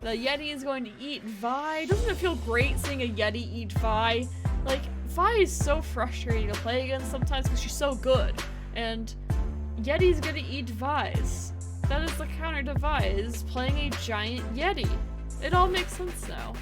The Yeti is going to eat Vi. Doesn't it feel great seeing a Yeti eat Vi? Like, Vi is so frustrating to play against sometimes because she's so good. And Yeti's gonna eat Vi's. That is the counter to Vi, is playing a giant Yeti. It all makes sense now.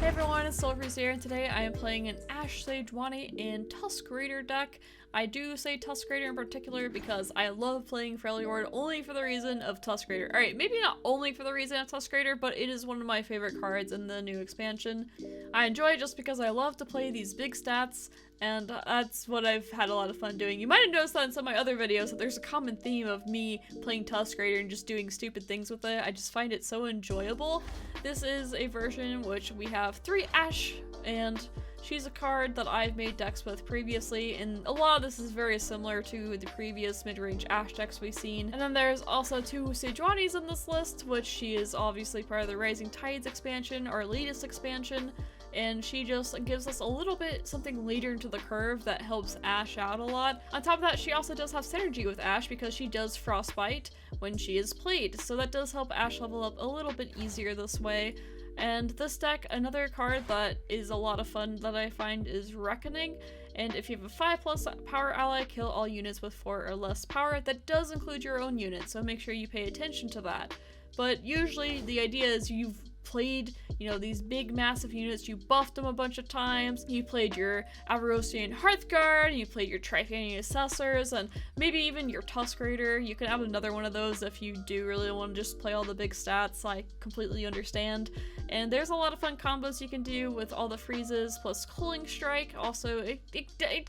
Hey everyone, it's Silver's here, and today I am playing an Ashe, Sejuani, and Tuskraider deck. I do say Tuskraider in particular because I love playing Freljord only for the reason of Tuskraider. Alright, maybe not only for the reason of Tuskraider, but it is one of my favorite cards in the new expansion. I enjoy it just because I love to play these big stats, and that's what I've had a lot of fun doing. You might have noticed that in some of my other videos that there's a common theme of me playing Tuskraider and just doing stupid things with it. I just find it so enjoyable. This is a version in which we have 3 Ashe, and she's a card that I've made decks with previously, and a lot of this is very similar to the previous Midrange Ashe decks we've seen. And then there's also 2 Sejuanis in this list, which she is obviously part of the Rising Tides expansion, our latest expansion, and she just gives us a little bit something later into the curve that helps Ashe out a lot. On top of that, she also does have synergy with Ashe because she does Frostbite when she is played, so that does help Ashe level up a little bit easier this way. And this deck, another card that is a lot of fun that I find is Reckoning. And if you have a 5+ power ally, kill all units with 4 or less power. That does include your own unit, so make sure you pay attention to that. But usually the idea is you've played, you know, these big massive units, you buffed them a bunch of times, you played your Avarosian Hearthguard, you played your Trifarian Assessors, and maybe even your Tuskraider. You can have another one of those if you do really want to just play all the big stats. I completely understand. And there's a lot of fun combos you can do with all the freezes plus Cooling Strike. Also, it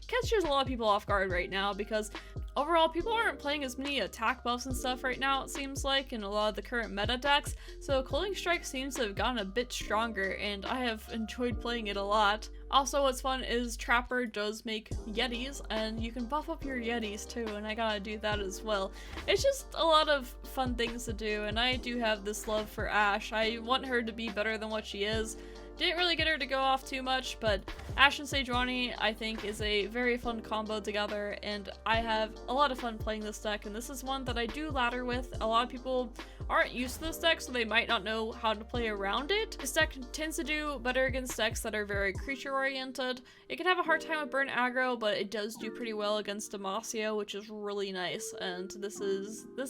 catches a lot of people off guard right now because overall people aren't playing as many attack buffs and stuff right now, it seems like, in a lot of the current meta decks. So Cooling Strike seems to have gotten a bit stronger, and I have enjoyed playing it a lot. Also, what's fun is Trapper does make Yetis, and you can buff up your Yetis too, and I gotta do that as well. It's just a lot of fun things to do, and I do have this love for Ashe. I want her to be better than what she is. Didn't really get her to go off too much, but Ashe and Sejuani I think is a very fun combo together, and I have a lot of fun playing this deck, and this is one that I do ladder with. A lot of people aren't used to this deck, so they might not know how to play around it. This deck tends to do better against decks that are very creature oriented. It can have a hard time with Burn Aggro, but it does do pretty well against Demacia, which is really nice, and this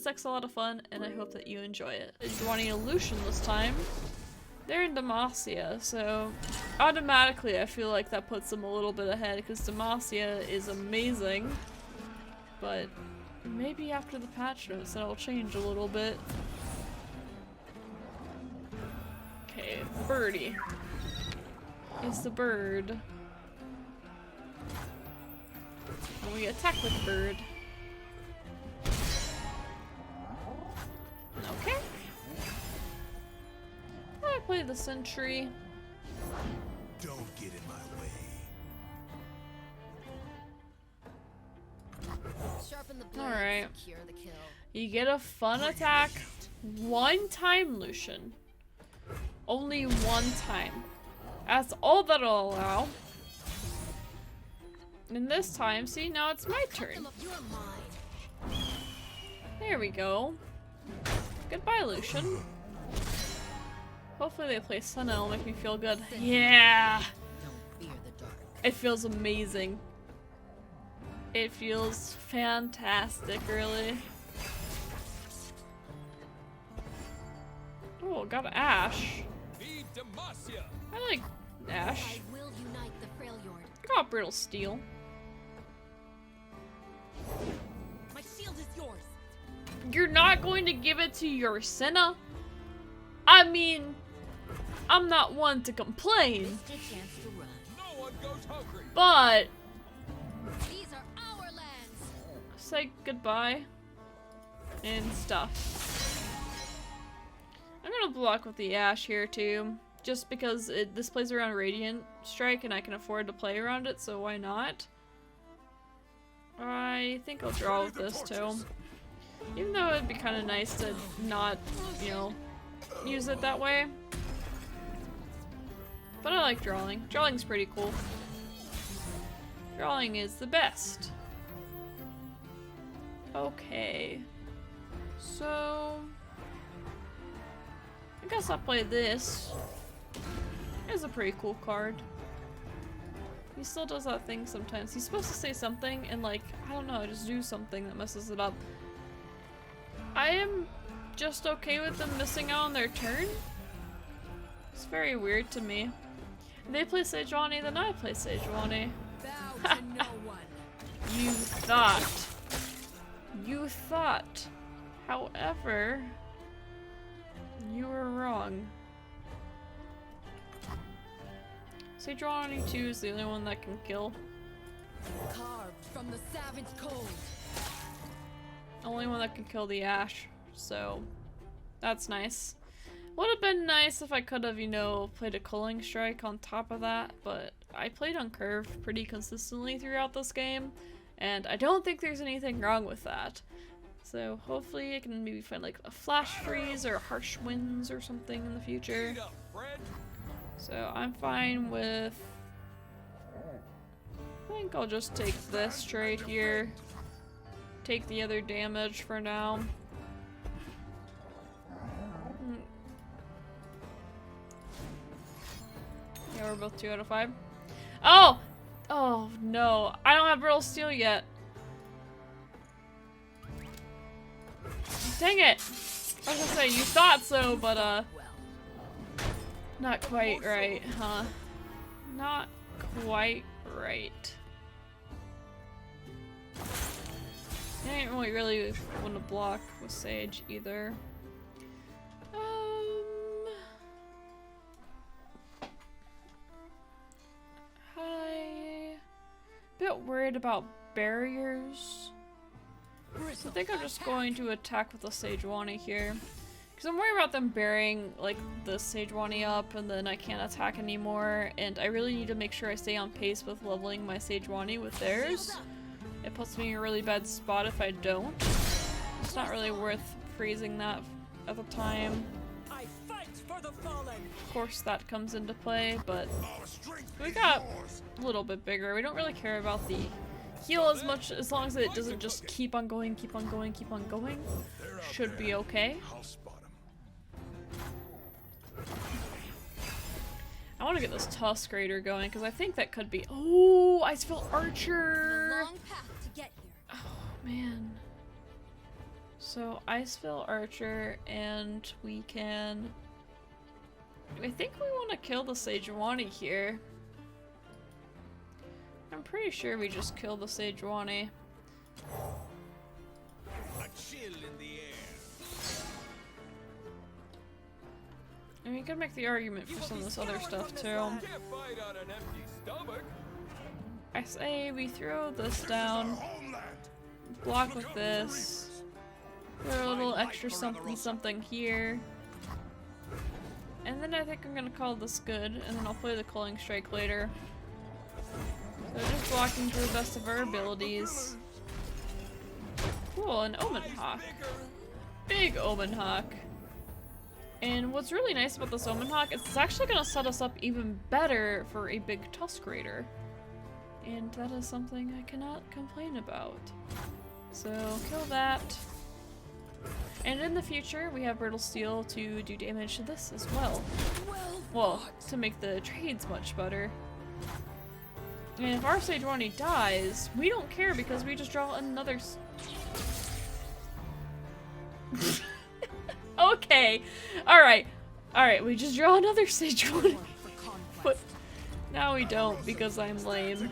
deck's a lot of fun, and I hope that you enjoy it. Sejuani Illusion this time. They're in Demacia, so automatically I feel like that puts them a little bit ahead because Demacia is amazing, but maybe after the patch notes that'll change a little bit. Okay, Birdie is the bird. And we attack with bird. Okay. I play the sentry. Don't get in my way. Alright. You get a fun attack. 1 time, Lucian. Only 1 time. That's all that'll allow. And this time, see, now it's my turn. There we go. Goodbye, Lucian. Hopefully they play Sun, it'll make me feel good. Yeah! It feels amazing. It feels fantastic, really. Oh, got Ashe. I like Ashe. Got Brittle Steel. My shield is yours. You're not going to give it to your Senna? I mean, I'm not one to complain, but these are our lands. say goodbye and stuff. I'm gonna block with the Ashe here too, just because this plays around Radiant Strike and I can afford to play around it, so why not? I think I'll draw with this too, even though it'd be kind of nice to not, you know, use it that way. But I like drawing. Drawing's pretty cool. Drawing is the best. Okay. So I guess I'll play this. It's a pretty cool card. He still does that thing sometimes. He's supposed to say something and like, I don't know, just do something that messes it up. I am just okay with them missing out on their turn. It's very weird to me. If they play Sejuani, then I play Sejuani. Bow to no one. You thought. You thought. However, you were wrong. Sejuani 2 is the only one that can kill. Carved from the savage cold. Only one that can kill the Ashe, so that's nice. Would have been nice if I could have, you know, played a Culling Strike on top of that, but I played on curve pretty consistently throughout this game, and I don't think there's anything wrong with that. So hopefully I can maybe find like a Flash Freeze or Harsh Winds or something in the future. So I'm fine with... I think I'll just take this trade here. Take the other damage for now. Yeah, we're both 2 out of 5. Oh! Oh no, I don't have Brittle Steel yet. Dang it! I was gonna say, you thought so, but not quite right, huh? Not quite right. I didn't really want to block with Sage either. Bit worried about barriers. So I think I'm just going to attack with the Sejuani here. Because I'm worried about them burying like the Sejuani up and then I can't attack anymore. And I really need to make sure I stay on pace with leveling my Sejuani with theirs. It puts me in a really bad spot if I don't. It's not really worth freezing that at the time. Of course that comes into play, but we got a little bit bigger. We don't really care about the heal as much as long as it doesn't just keep on going, keep on going, keep on going. Should be okay. I want to get this Tuskraider going because I think that could be. Oh, Iceville Archer! Long path to get here. Oh man. So Iceville Archer, and we can. I think we want to kill the Sejuani here. I'm pretty sure we just kill the Sejuani. A chill in the air. And we could make the argument for some of this other stuff too. Can't fight on an empty stomach. I say we throw this down, block with this, throw a little extra something something here. And then I think I'm gonna call this good, and then I'll play the Culling Strike later. So just blocking to the best of our abilities. Cool, an Omen Hawk. Big Omen Hawk. And what's really nice about this Omen Hawk is it's actually gonna set us up even better for a big Tuskraider. And that is something I cannot complain about. So kill that. And in the future, we have Brittle Steel to do damage to this as well. Well, to make the trades much better. And if our Sejuani dies, we don't care because we just draw another Okay. Alright. Alright, we just draw another Sejuani. But now we don't because I'm lame.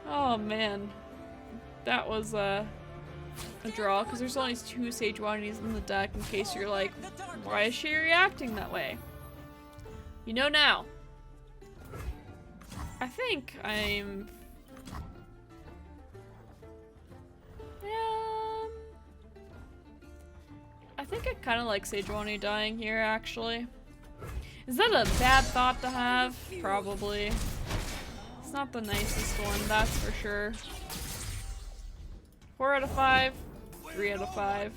Oh man. That was a draw, because there's only 2 Sejuanis in the deck in case you're like, why is she reacting that way? You know now. I think I'm... I think I kind of like Sejuani dying here, actually. Is that a bad thought to have? Probably. It's not the nicest one, that's for sure. 4 out of 5, 3 out of 5.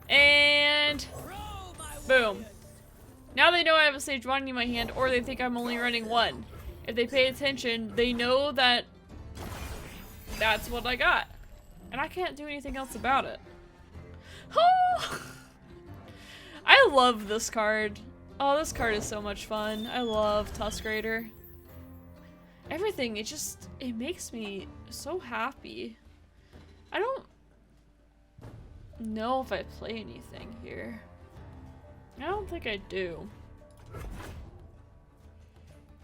And boom. Now they know I have a Sejuani in my hand, or they think I'm only running 1. If they pay attention, they know that that's what I got. And I can't do anything else about it. Oh! I love this card. Oh, this card is so much fun. I love Tuskraider. Everything, it makes me so happy. I don't know if I play anything here. I don't think I do.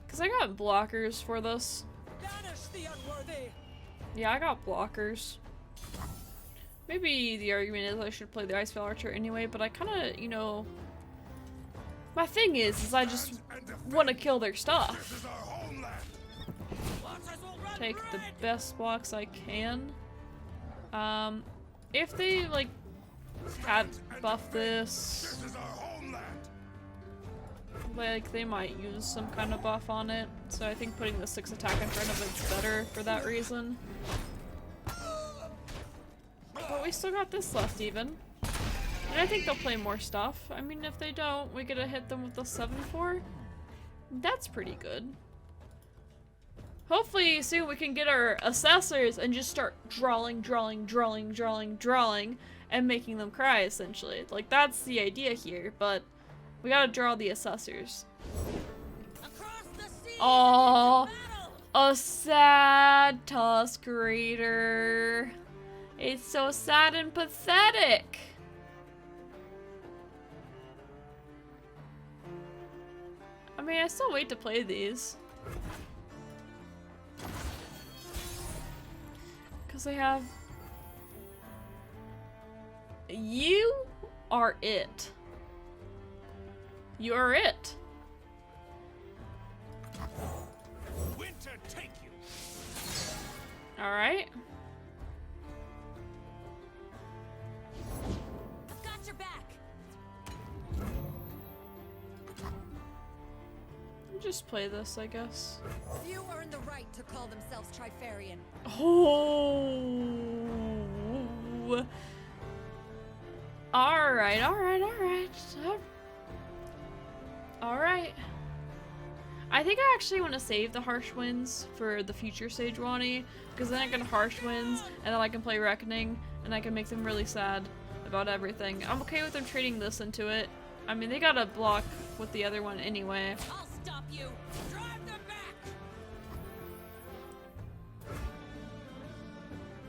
Because I got blockers for this. Banish the unworthy. Yeah, I got blockers. Maybe the argument is I should play the Icefell Archer anyway, but I kind of, you know... My thing is I just want to kill their stuff. Take the best blocks I can. If they, like, had buffed this... Like, they might use some kind of buff on it. So I think putting the 6 attack in front of it's better for that reason. But we still got this left even. And I think they'll play more stuff. I mean, if they don't, we get to hit them with the 7-4. That's pretty good. Hopefully soon we can get our assessors and just start drawing, and making them cry, essentially. Like, that's the idea here, but we gotta draw the assessors. Oh, a sad Tuskraider. It's so sad and pathetic. I mean, I still wait to play these. Because I have... You are it. You are it. Winter take you. Alright. I've got your back. Just play this, I guess. Few earn the right to call themselves Trifarian. Oh. Alright. Alright. I think I actually want to save the Harsh Winds for the future Sejuani, because then I can Harsh Winds, and then I can play Reckoning, and I can make them really sad about everything. I'm okay with them trading this into it. I mean, they got a block with the other one anyway. I'll stop you. Drive them back.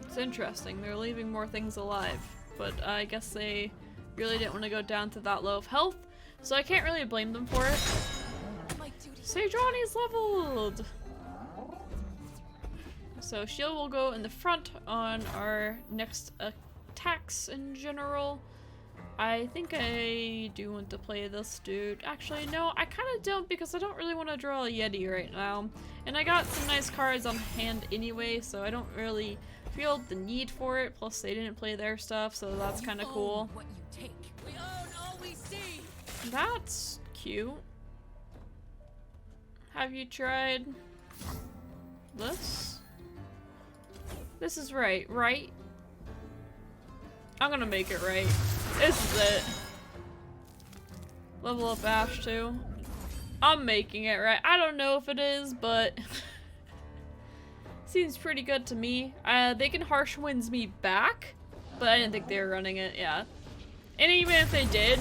It's interesting. They're leaving more things alive, but I guess they really didn't want to go down to that low of health, so I can't really blame them for it. Sejuani's leveled! So shield will go in the front on our next attacks in general. I think I do want to play this dude. Actually, no, I kind of don't, because I don't really want to draw a Yeti right now. And I got some nice cards on hand anyway, so I don't really feel the need for it. Plus, they didn't play their stuff, so that's kind of cool. What you take. We own all we see. That's cute. Have you tried this? This is right? I'm gonna make it right. This is it. Level up Ashe too. I'm making it right. I don't know if it is, but seems pretty good to me. They can Harsh Winds me back, but I didn't think they were running it, yeah. And even if they did,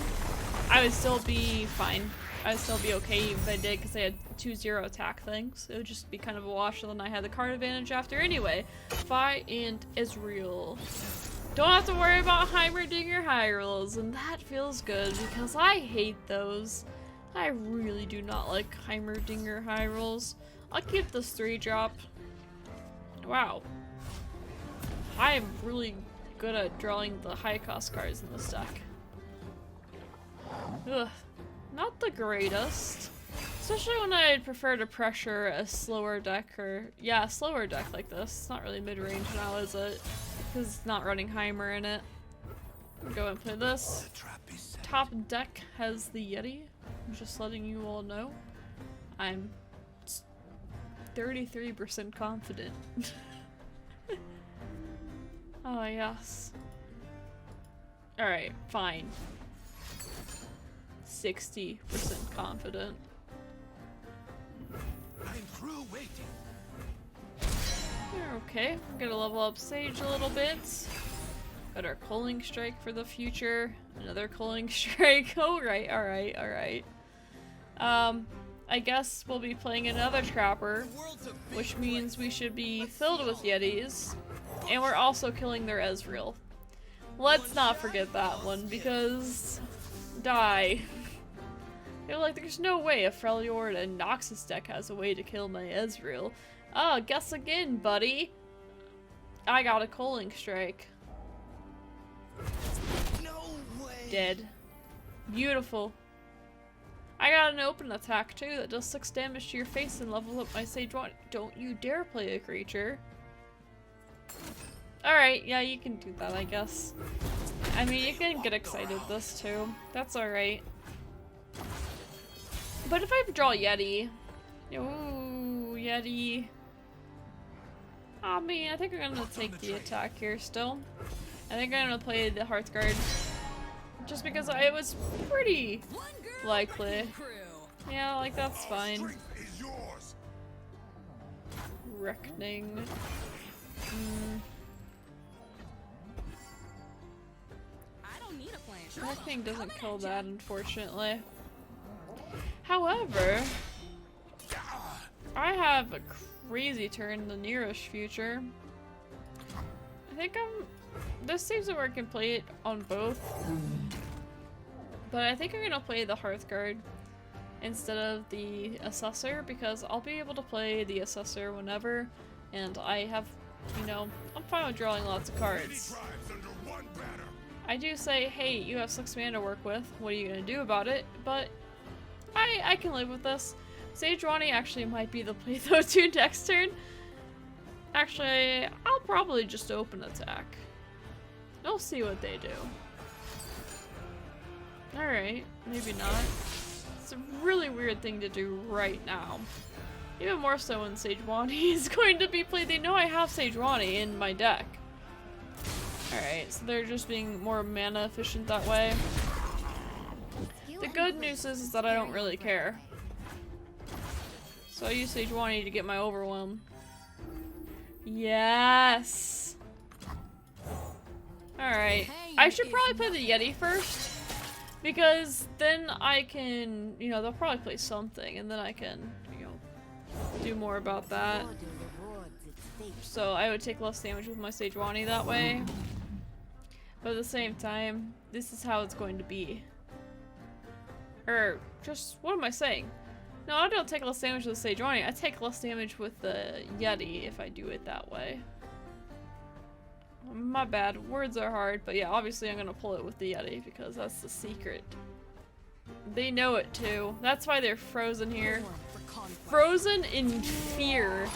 I would still be fine. I would still be okay even if they did, because they had 2-0 attack things. It would just be kind of a wash, and then I had the card advantage after anyway. Fi and Israel. Don't have to worry about Heimerdinger high rolls, and that feels good because I hate those. I really do not like Heimerdinger high rolls. I'll keep this 3-drop. Wow. I am really good at drawing the high cost cards in this deck. Ugh. Not the greatest. Especially when I'd prefer to pressure a slower deck, or yeah, a slower deck like this. It's not really mid-range now, is it? Because it's not running Heimer in it. Go and play this. Top deck has the Yeti. I'm just letting you all know. I'm 33% confident. Oh yes. Alright, fine. 60% confident. I'm through waiting. Okay, we're gonna level up Sage a little bit. Got our Culling Strike for the future. Another Culling Strike. Alright, alright, alright. I guess we'll be playing another Trapper, which means we should be filled with Yetis. And we're also killing their Ezreal. Let's not forget that one, because... die. They're like, there's no way a Freljord and Noxus deck has a way to kill my Ezreal. Oh, guess again, buddy. I got a Culling Strike. No way. Dead. Beautiful. I got an open attack too that does 6 damage to your face and levels up my Sejuani. Don't you dare play a creature. Alright, yeah, you can do that, I guess. I mean, you can get excited this too. That's alright. But if I draw Yeti... Ooh, Yeti... I mean, I think I'm gonna take the attack here still. I think I'm gonna play the Hearthguard. Just because it was pretty likely. Yeah, like that's fine. Reckoning. Reckoning doesn't kill that, unfortunately. However, I have a crazy turn in the nearest future. I think this seems that I can play it on both. But I think I'm gonna play the Hearthguard instead of the Assessor, because I'll be able to play the Assessor whenever, and I have, you know, I'm fine with drawing lots of cards. I do say, hey, you have 6 mana to work with, what are you gonna do about it? But I can live with this. Sejuani actually might be the play though too next turn. Actually, I'll probably just open attack. We'll see what they do. Alright, maybe not. It's a really weird thing to do right now. Even more so when Sejuani is going to be played. They know I have Sejuani in my deck. Alright, so they're just being more mana efficient that way. The good news is that I don't really care. So I use Sejuani to get my overwhelm. Yes! Alright. I should probably play the Yeti first. Because then I can, you know, they'll probably play something, and then I can, you know, do more about that. So I would take less damage with my Sejuani that way. But at the same time, this is how it's going to be. Or, just, what am I saying? No, I don't take less damage with the Sejuani, I take less damage with the Yeti if I do it that way. My bad, words are hard, but yeah, obviously I'm gonna pull it with the Yeti because that's the secret. They know it too. That's why they're frozen here. Frozen in fear.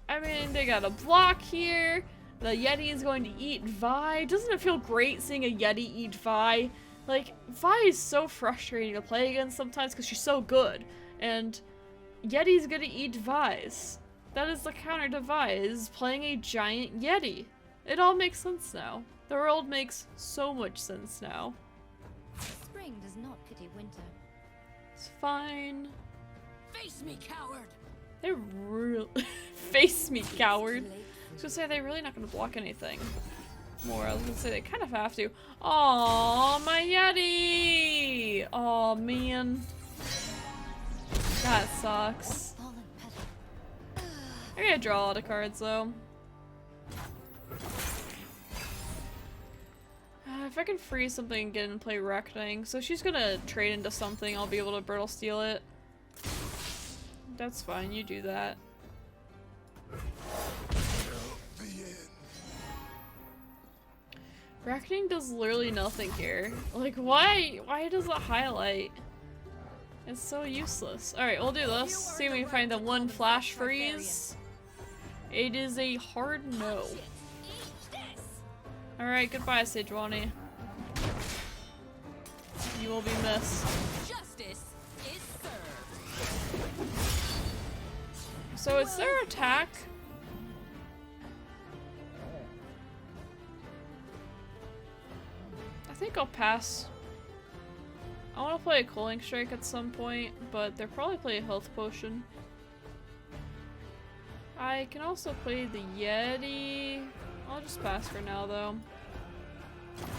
I mean, they got a block here. The Yeti is going to eat Vi. Doesn't it feel great seeing a Yeti eat Vi? Like, Vi is so frustrating to play against sometimes because she's so good. And Yeti's gonna eat Vi's. That is the counter to Vi, is playing a giant Yeti. It all makes sense now. The world makes so much sense now. Spring does not pity winter. It's fine. Face me, coward! They're real face me, coward. I was gonna say they're really not gonna block anything more. I was gonna say they kind of have to. Aww, my Yeti! Aw, man. That sucks. I gotta draw a lot of cards though. If I can freeze something and get in and play Reckoning. So she's gonna trade into something, I'll be able to Brittle Steel it. That's fine, you do that. Reckoning does literally nothing here. Like, why does it highlight? It's so useless. Alright, we'll do this. See if we can find the one flash freeze. It is a hard no. Alright, goodbye, Sejuani. You will be missed. Justice is served. So it's their attack. I think I'll pass. I want to play a Culling Strike at some point, but they'll probably play a Health Potion. I can also play the Yeti. I'll just pass for now though.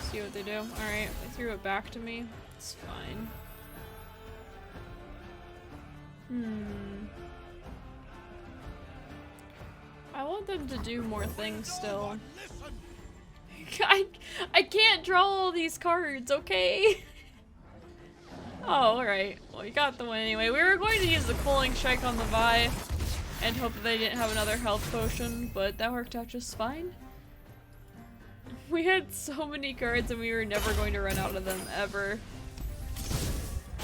See what they do. Alright, they threw it back to me. It's fine. I want them to do more things still. I can't draw all these cards, okay? Oh, alright. Well, you got the win anyway. We were going to use the Cooling Strike on the Vi and hope that they didn't have another health potion, but that worked out just fine. We had so many cards and we were never going to run out of them, ever.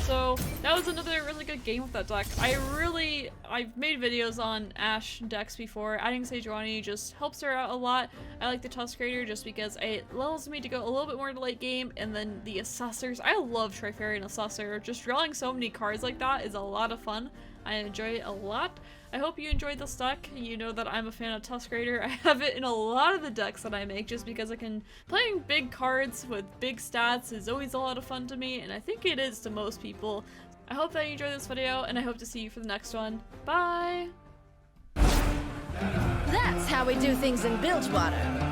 So, that was another really good game with that deck. I've made videos on Ashe decks before. Adding Sejuani just helps her out a lot. I like the Tuskraider just because it allows me to go a little bit more to late game, and then the Assessors. I love Trifarian Assessor. Just drawing so many cards like that is a lot of fun. I enjoy it a lot. I hope you enjoyed this deck. You know that I'm a fan of Tuskraider. I have it in a lot of the decks that I make just because playing big cards with big stats is always a lot of fun to me, and I think it is to most people. I hope that you enjoyed this video, and I hope to see you for the next one. Bye! That's how we do things in Bilgewater.